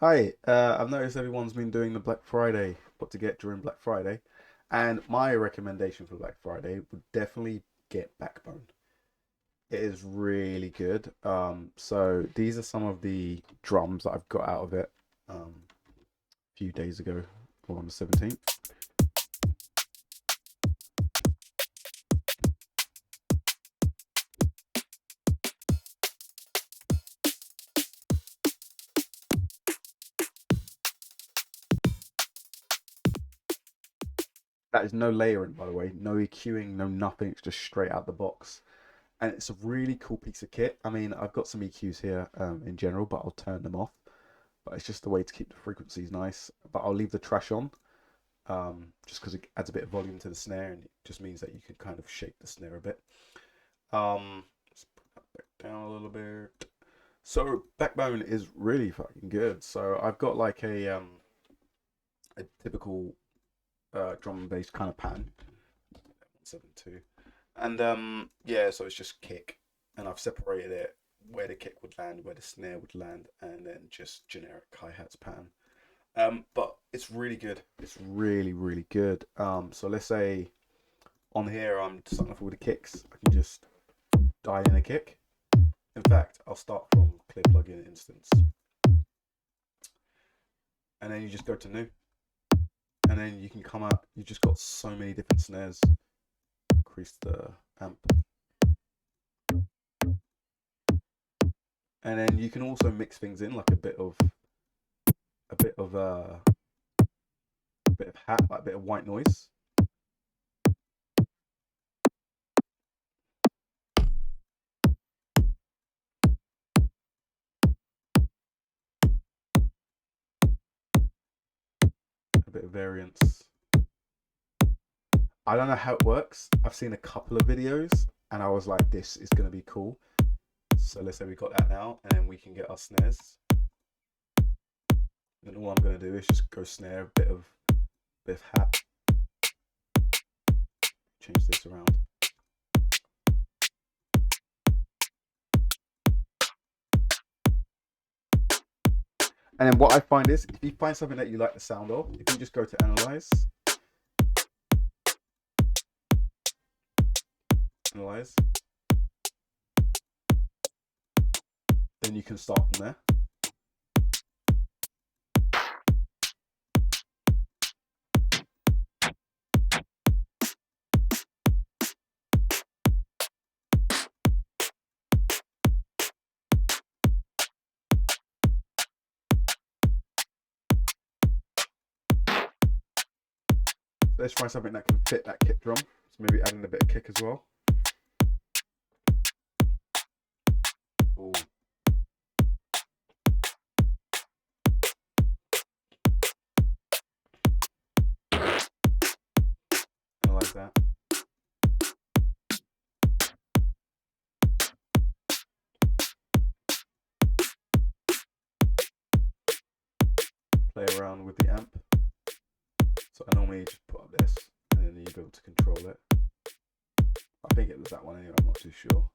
Hi, I've noticed everyone's been doing the Black Friday, what to get during Black Friday, and my recommendation for Black Friday would definitely get Backbone. It is really good. So these are some of the drums that I've got out of it a few days ago, or on the 17th. That is no layering, by the way, no EQing, no nothing. It's just straight out the box. And it's a really cool piece of kit. I mean, I've got some EQs here in general, but I'll turn them off. But it's just a way to keep the frequencies nice. But I'll leave the trash on, just because it adds a bit of volume to the snare, and it just means that you can kind of shape the snare a bit. Let's put that back down a little bit. So Backbone is really fucking good. So I've got like a typical drum and bass kind of pattern, 172, and yeah, so it's just kick, and I've separated it where the kick would land, where the snare would land, and then just generic hi-hats pattern. But it's really good. It's really, really good. So let's say on here I'm starting off with the kicks. I can just dial in a kick. In fact, I'll start from clear plugin instance, and then you just go to new, and then you can come up. You just got so many different snares. Increase the amp, and then you can also mix things in like a bit of a bit of hat, like a bit of white noise. A bit of variance. I don't know how it works. I've seen a couple of videos and I was like, this is going to be cool. So let's say we got that now, and then we can get our snares. And all I'm going to do is just go snare, a bit of hat, change this around. And then what I find is, if you find something that you like the sound of, if you just go to analyze, then you can start from there. Let's try something that can fit that kick drum. So maybe adding a bit of kick as well. Ooh. Analyze that. Play around with the amp. So I normally just put up this, and then you'll be able to control it. I think it was that one anyway, I'm not too sure.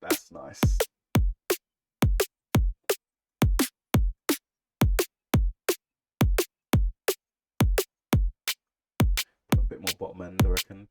That's nice. Put a bit more bottom end, I reckon.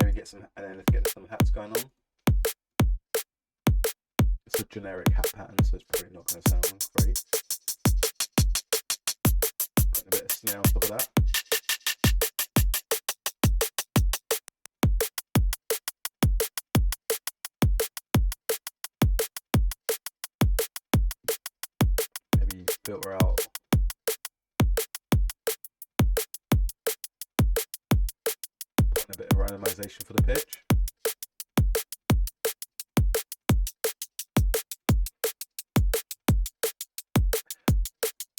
Maybe get some, and then let's get some hats going on. It's a generic hat pattern, so it's probably not going to sound great. snare on top of that. Maybe filter out. Putting a bit of randomization for the pitch.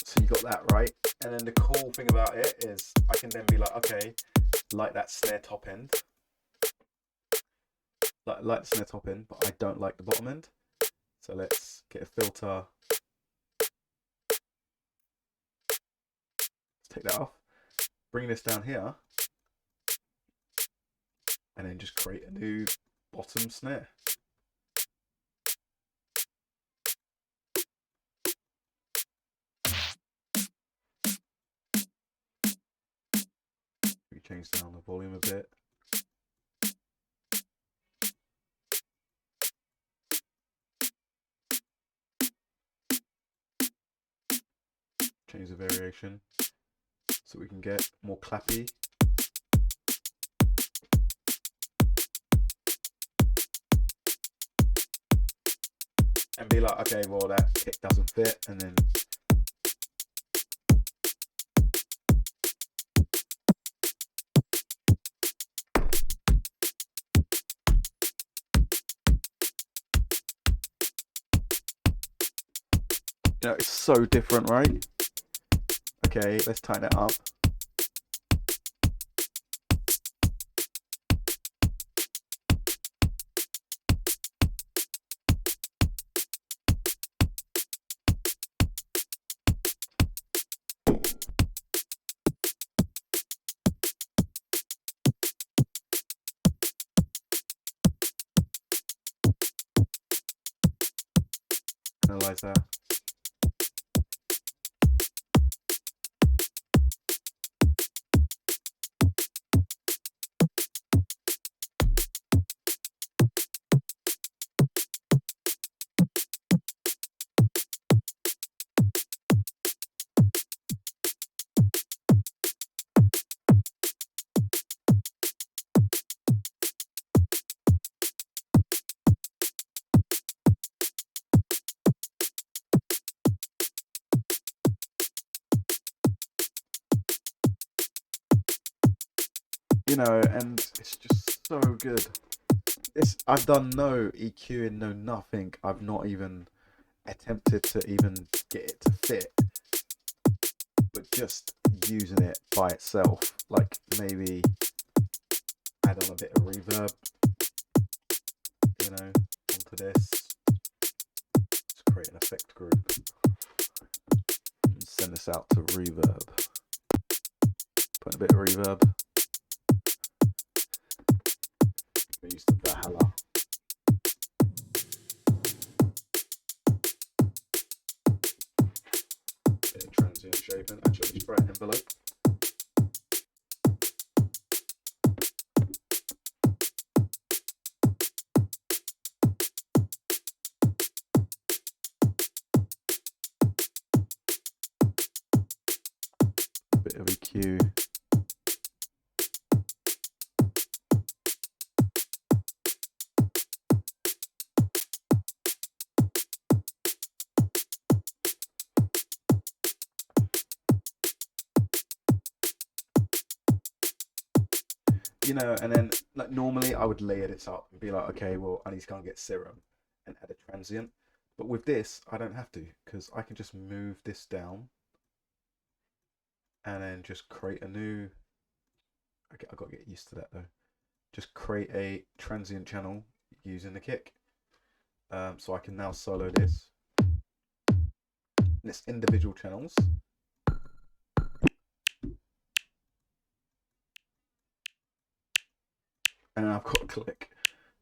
So you got that, right? And then the cool thing about it is I can then be like, okay, like that snare top end. Like the snare top end, but I don't like the bottom end. So let's get a filter. Let's take that off. Bring this down here. And then just create a new bottom snare. We change down the volume a bit. Change the variation so we can get more clappy. And be like, okay, well that kick doesn't fit, and then you know, it's so different, right? Okay, let's tighten it up. Analyze that. You know, and it's just so good. I've done no EQing, no nothing. I've not even attempted to even get it to fit. But just using it by itself, like maybe add on a bit of reverb, you know, onto this. Let's create an effect group and send this out to reverb. Put a bit of reverb. We use the Valhalla. Bit of transient shaping. Actually, let's try an envelope. Bit of EQ. You know, and then like normally I would layer this up and be like, okay, well, I need to go and get serum and add a transient. But with this, I don't have to, because I can just move this down and then just create a new. Okay, I've got to get used to that though. Just create a transient channel using the kick. So I can now solo this. And it's individual channels. And then I've got to click.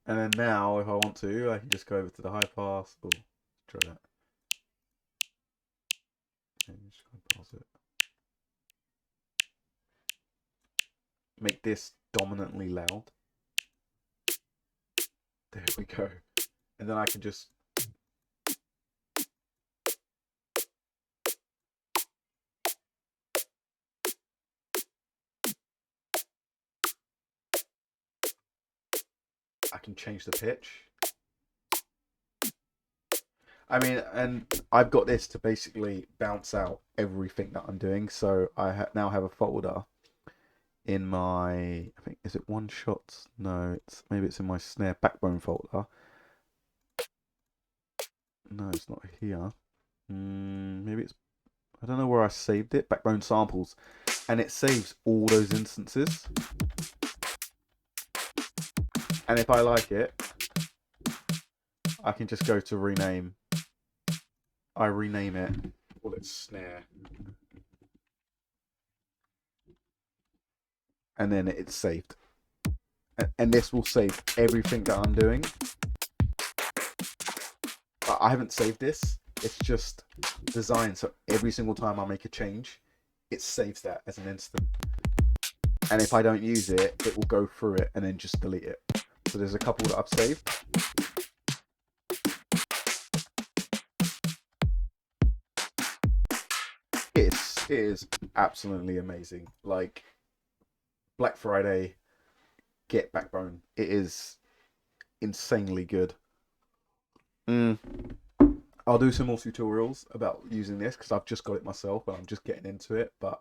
And then now, if I want to, I can just go over to the high pass. Oh, try that. And just go pause it. Make this dominantly loud. There we go. And then I can just I can change the pitch. I mean, and I've got this to basically bounce out everything that I'm doing. So I now have a folder in my, I think, is it one shots? No, maybe it's in my snare backbone folder. No, it's not here. Maybe it's, I don't know where I saved it. Backbone samples, and it saves all those instances. And if I like it, I can just go to rename. I rename it. Call it snare. And then it's saved. And this will save everything that I'm doing. But I haven't saved this. It's just designed so every single time I make a change, it saves that as an instant. And if I don't use it, it will go through it and then just delete it. So there's a couple that I've saved. It is absolutely amazing. Like, Black Friday, get Backbone. It is insanely good. I'll do some more tutorials about using this because I've just got it myself and I'm just getting into it. But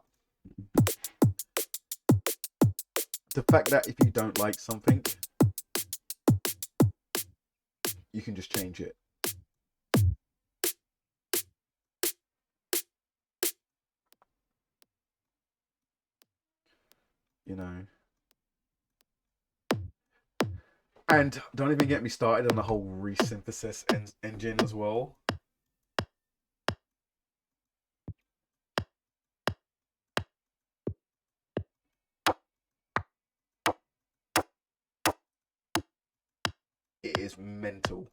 the fact that if you don't like something, you can just change it. You know. And don't even get me started on the whole resynthesis engine as well. It is mental.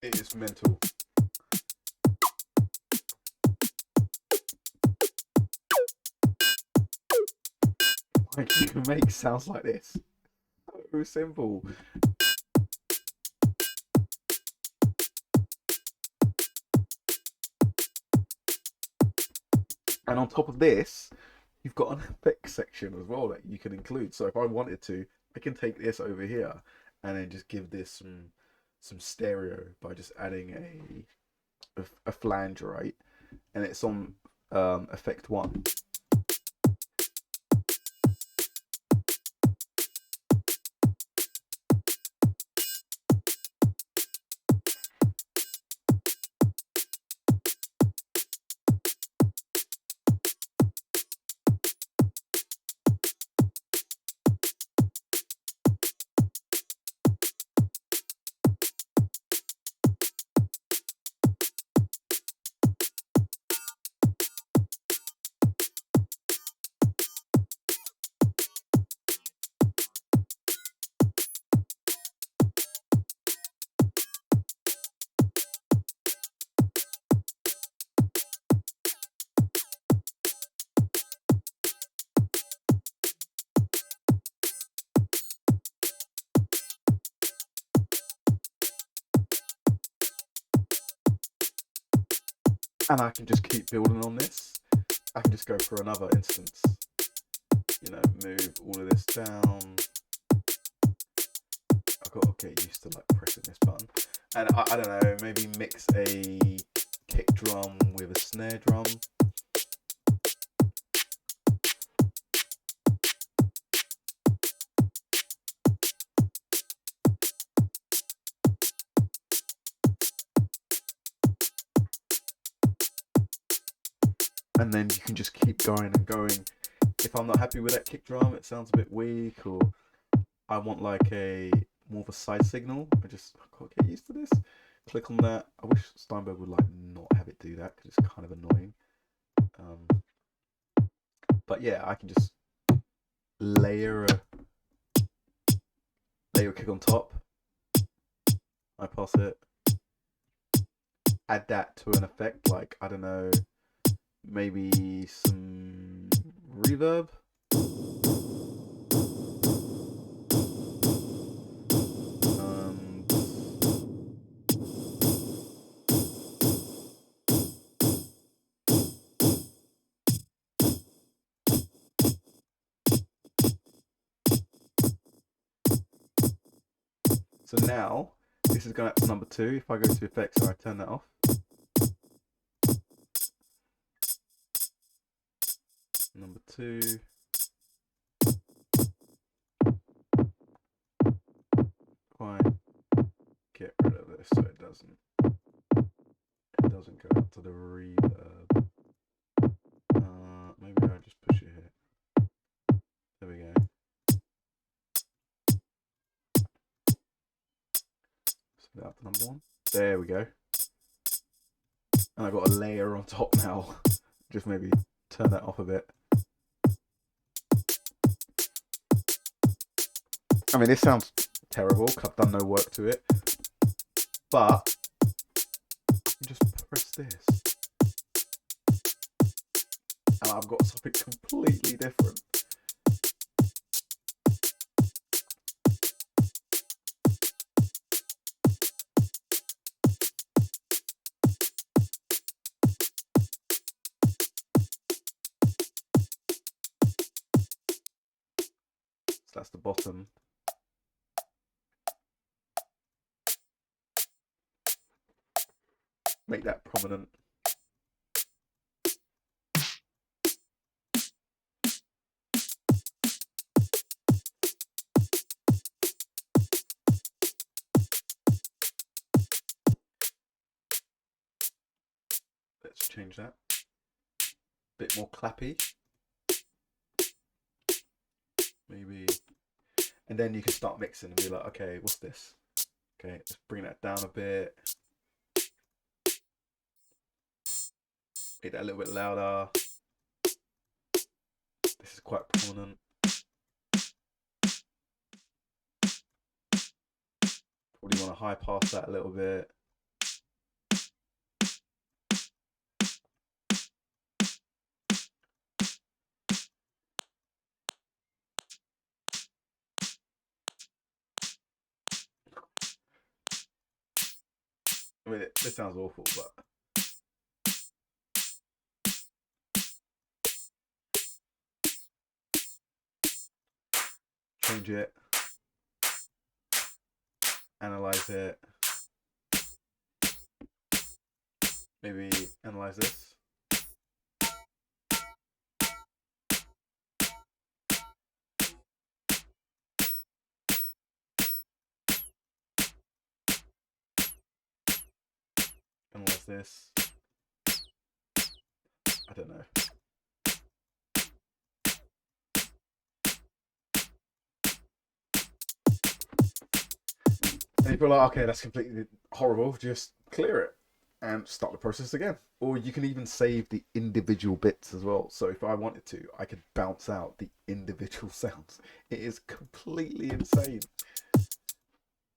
It is mental. Like, you can make sounds like this. So simple. And on top of this, you've got an effects section as well that you can include. So if I wanted to, I can take this over here and then just give this some stereo by just adding a flange, right? And it's on effect 1. And I can just keep building on this. I can just go for another instance. You know, move all of this down. I've got to get used to like pressing this button. And I don't know, maybe mix a kick drum with a snare drum. And then you can just keep going and going. If I'm not happy with that kick drum, it sounds a bit weak, or I want like a more of a side signal, I can't get used to this. Click on that. I wish Steinberg would like not have it do that because it's kind of annoying. But yeah, I can just layer a kick on top. I pass it. Add that to an effect, like, I don't know, maybe some reverb. So now this is going up to number 2. If I go to effects and I turn that off, number 2. Fine. Get rid of this so it doesn't go up to the reverb. Maybe I'll just push it here. There we go. Set that up to number 1. There we go. And I've got a layer on top now. Just maybe turn that off a bit. I mean, this sounds terrible because I've done no work to it. But you just press this. And I've got something completely different. So that's the bottom. Make that prominent. Let's change that. Bit more clappy. Maybe. And then you can start mixing and be like, okay, what's this? Okay, let's bring that down a bit. Make that a little bit louder. This is quite prominent. Probably want to high pass that a little bit. I mean, this sounds awful, but change it, analyze it, maybe analyze this. Analyze this. I don't know. And if you're like, okay, that's completely horrible, just clear it and start the process again. Or you can even save the individual bits as well. So if I wanted to, I could bounce out the individual sounds. It is completely insane.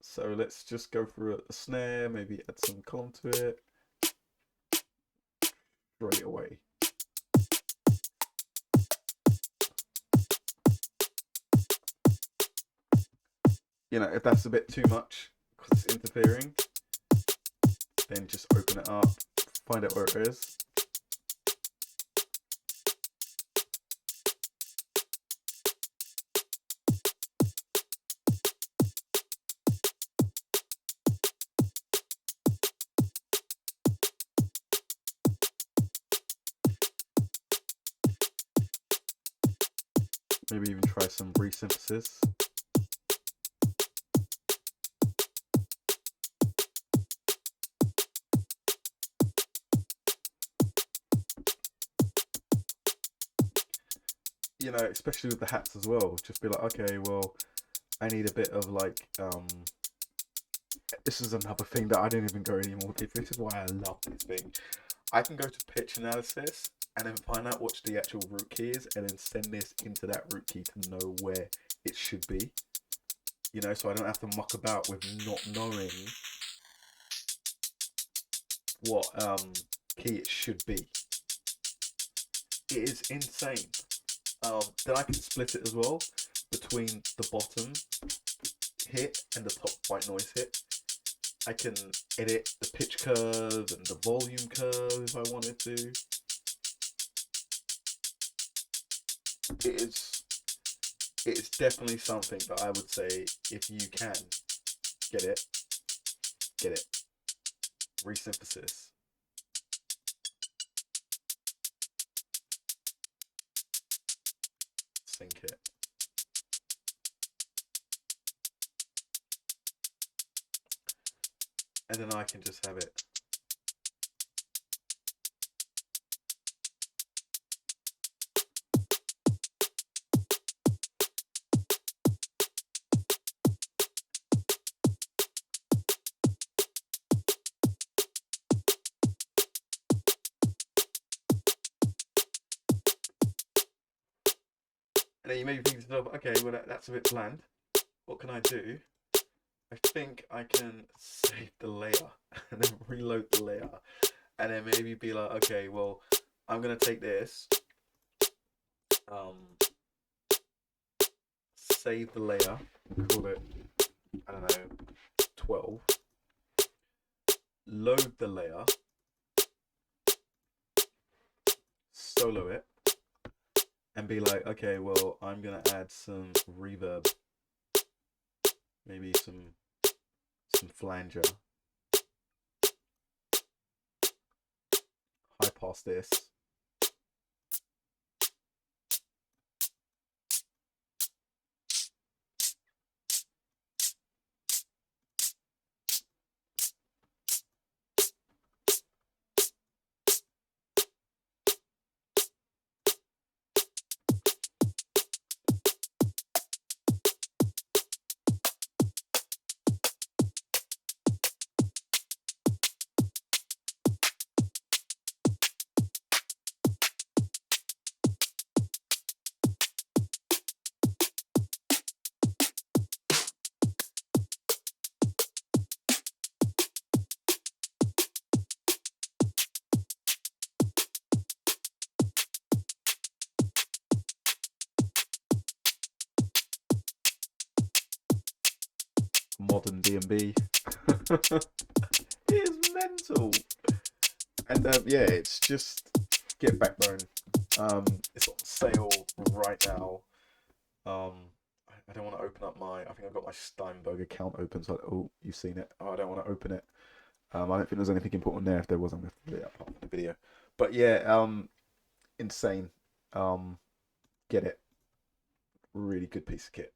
So let's just go through a snare, maybe add some column to it. Straight away. You know, if that's a bit too much because it's interfering, then just open it up, find out where it is. Maybe even try some resynthesis. You know, especially with the hats as well, just be like, okay, well, I need a bit of like, this is another thing that I didn't even go any more deep. This is why I love this thing. I can go to pitch analysis and then find out what the actual root key is and then send this into that root key to know where it should be. You know, so I don't have to muck about with not knowing what key it should be. It is insane. Then I can split it as well between the bottom hit and the top white noise hit. I can edit the pitch curve and the volume curve if I wanted to. It is definitely something that I would say, if you can, Get it. Get it. Resynthesis. Sync it. And then I can just have it. And then you may be thinking to yourself, okay, well that's a bit bland. What can I do? I think I can save the layer and then reload the layer. And then maybe be like, okay, well, I'm gonna take this, save the layer, call it, I don't know, 12. Load the layer, solo it, and be like, okay, well, I'm gonna add some reverb, maybe some flanger, high pass this. Modern D&B. It is mental. And yeah, it's just get Backbone. It's on sale right now. I don't want to open up my. I think I've got my Steinberg account open. So oh, you've seen it. Oh, I don't want to open it. I don't think there's anything important there. If there was, I'm going to delete that part of the video. But yeah, insane. Get it. Really good piece of kit.